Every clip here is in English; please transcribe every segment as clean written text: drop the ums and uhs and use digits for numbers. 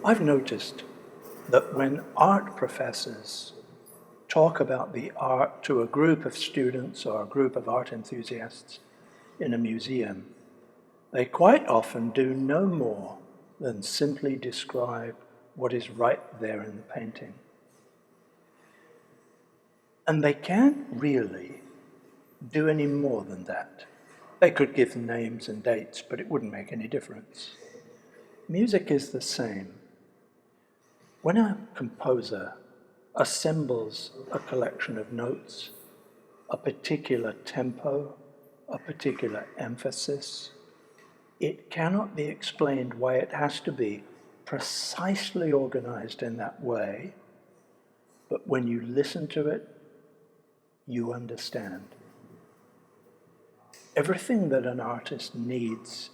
I've noticed that when art professors talk about the art to a group of students or a group of art enthusiasts in a museum, they quite often do no more than simply describe what is right there in the painting. And they can't really do any more than that. They could give names and dates, but it wouldn't make any difference. Music is the same. When a composer assembles a collection of notes, a particular tempo, a particular emphasis, it cannot be explained why it has to be precisely organized in that way, but when you listen to it, you understand. Everything that an artist needs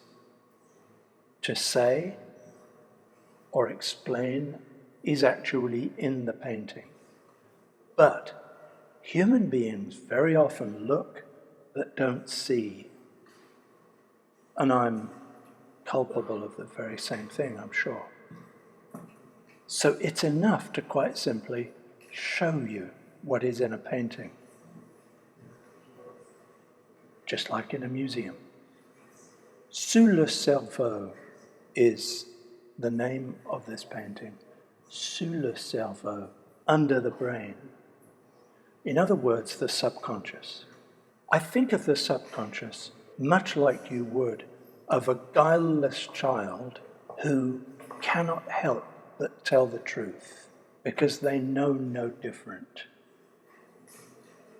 to say or explain is actually in the painting. But human beings very often look but don't see. And I'm culpable of the very same thing, I'm sure. So it's enough to quite simply show you what is in a painting. Just like in a museum. Sous le cerveau is the name of this painting. Sous le cerveau, under the brain. In other words, the subconscious. I think of the subconscious much like you would of a guileless child who cannot help but tell the truth because they know no different.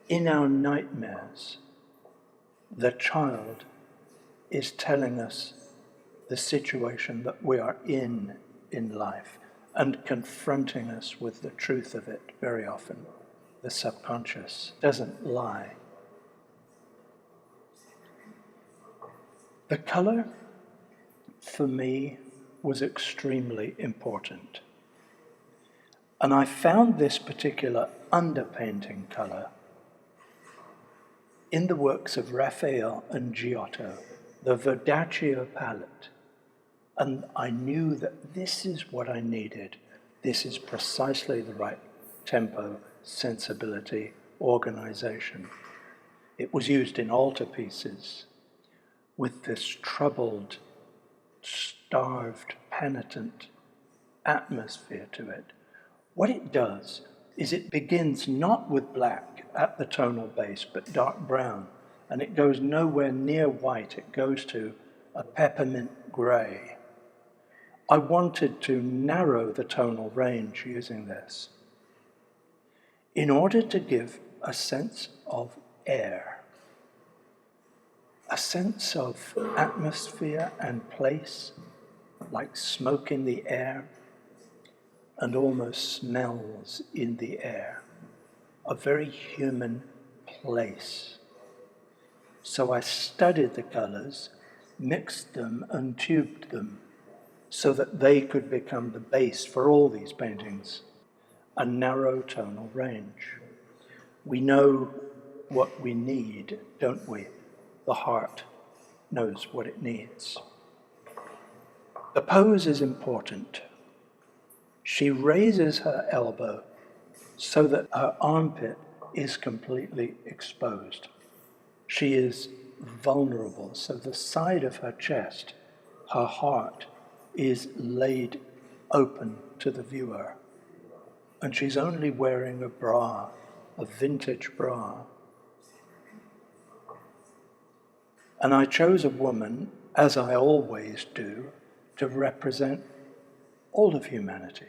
In our nightmares, the child is telling us the situation that we are in life and confronting us with the truth of it very often. The subconscious doesn't lie. The color, for me, was extremely important. And I found this particular underpainting color in the works of Raphael and Giotto, the Verdaccio palette. And I knew that this is what I needed. This is precisely the right tempo, sensibility, organization. It was used in altarpieces with this troubled, starved, penitent atmosphere to it. What it does is it begins not with black at the tonal base, but dark brown, and it goes nowhere near white. It goes to a peppermint gray. I wanted to narrow the tonal range using this in order to give a sense of air, a sense of atmosphere and place, like smoke in the air and almost smells in the air, a very human place. So I studied the colors, mixed them and tubed them so that they could become the base for all these paintings, a narrow tonal range. We know what we need, don't we? The heart knows what it needs. The pose is important. She raises her elbow so that her armpit is completely exposed. She is vulnerable, so the side of her chest, her heart, is laid open to the viewer. And she's only wearing a bra, a vintage bra. And I chose a woman, as I always do, to represent all of humanity,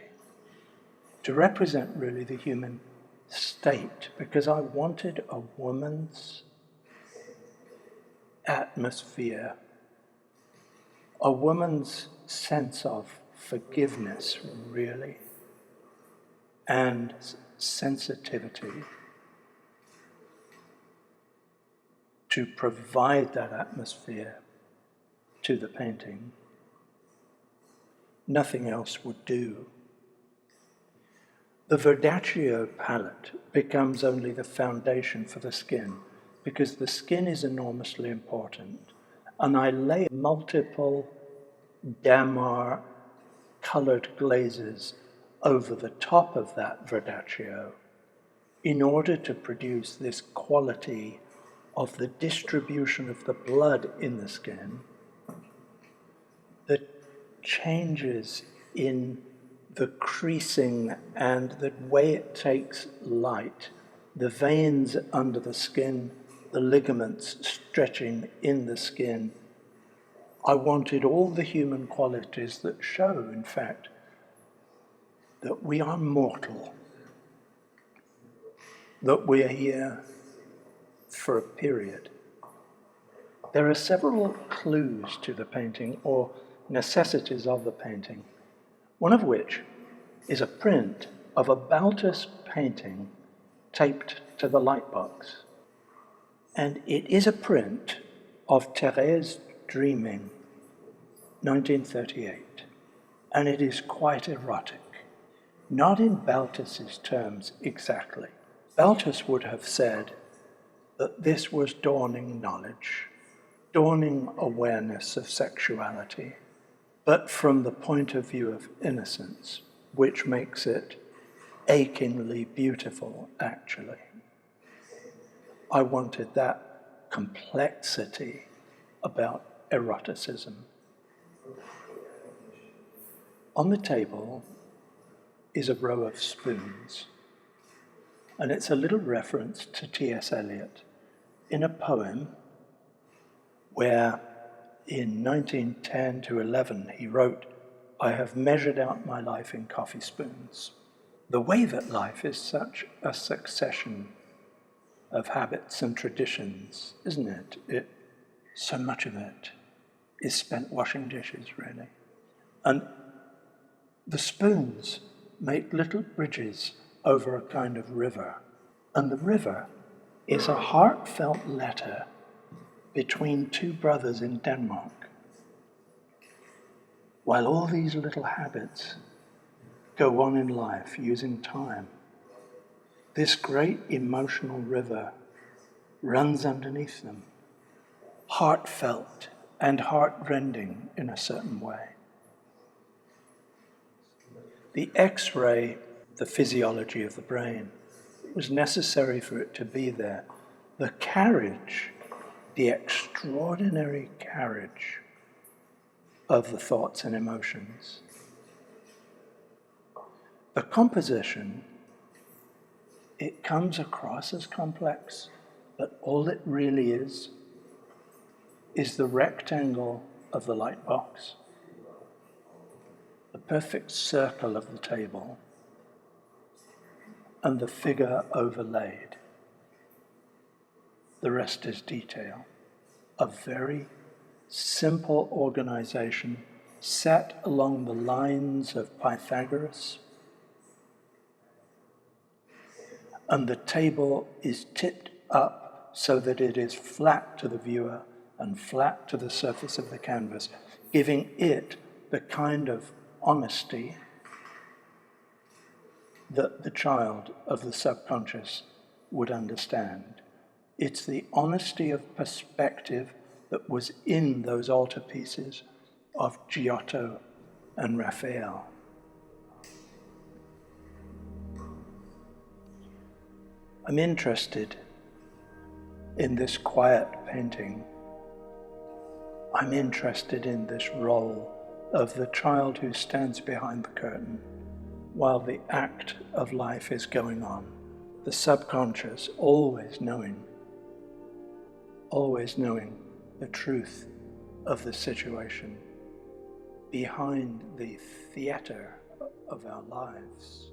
to represent really the human state, because I wanted a woman's atmosphere, a woman's sense of forgiveness, really, and sensitivity to provide that atmosphere to the painting. Nothing else would do. The Verdaccio palette becomes only the foundation for the skin. because the skin is enormously important. And I lay multiple Damar colored glazes over the top of that verdaccio in order to produce this quality of the distribution of the blood in the skin, the changes in the creasing and the way it takes light, the veins under the skin, the ligaments stretching in the skin. I wanted all the human qualities that show, in fact, that we are mortal, that we are here for a period. There are several clues to the painting, or necessities of the painting, one of which is a print of a Baltus painting taped to the lightbox. And it is a print of Thérèse dreaming, 1938. And it is quite erotic. Not in Baltus's terms exactly. Baltus would have said that this was dawning knowledge, dawning awareness of sexuality, but from the point of view of innocence, which makes it achingly beautiful, actually. I wanted that complexity about eroticism. On the table is a row of spoons, and it's a little reference to T.S. Eliot in a poem where in 1910 to 11 he wrote, "I have measured out my life in coffee spoons." The way that life is such a succession of habits and traditions, isn't it? So much of it is spent washing dishes, really. And the spoons make little bridges over a kind of river. And the river is a heartfelt letter between two brothers in Denmark. While all these little habits go on in life using time, this great emotional river runs underneath them, heartfelt and heartrending in a certain way. The X-ray, the physiology of the brain, was necessary for it to be there. The carriage, the extraordinary carriage of the thoughts and emotions. The composition, it comes across as complex, but all it really is the rectangle of the light box, the perfect circle of the table, and the figure overlaid. The rest is detail. A very simple organization set along the lines of Pythagoras, and the table is tipped up so that it is flat to the viewer and flat to the surface of the canvas, giving it the kind of honesty that the child of the subconscious would understand. It's the honesty of perspective that was in those altarpieces of Giotto and Raphael. I'm interested in this quiet painting. I'm interested in this role of the child who stands behind the curtain while the act of life is going on. The subconscious always knowing the truth of the situation behind the theater of our lives.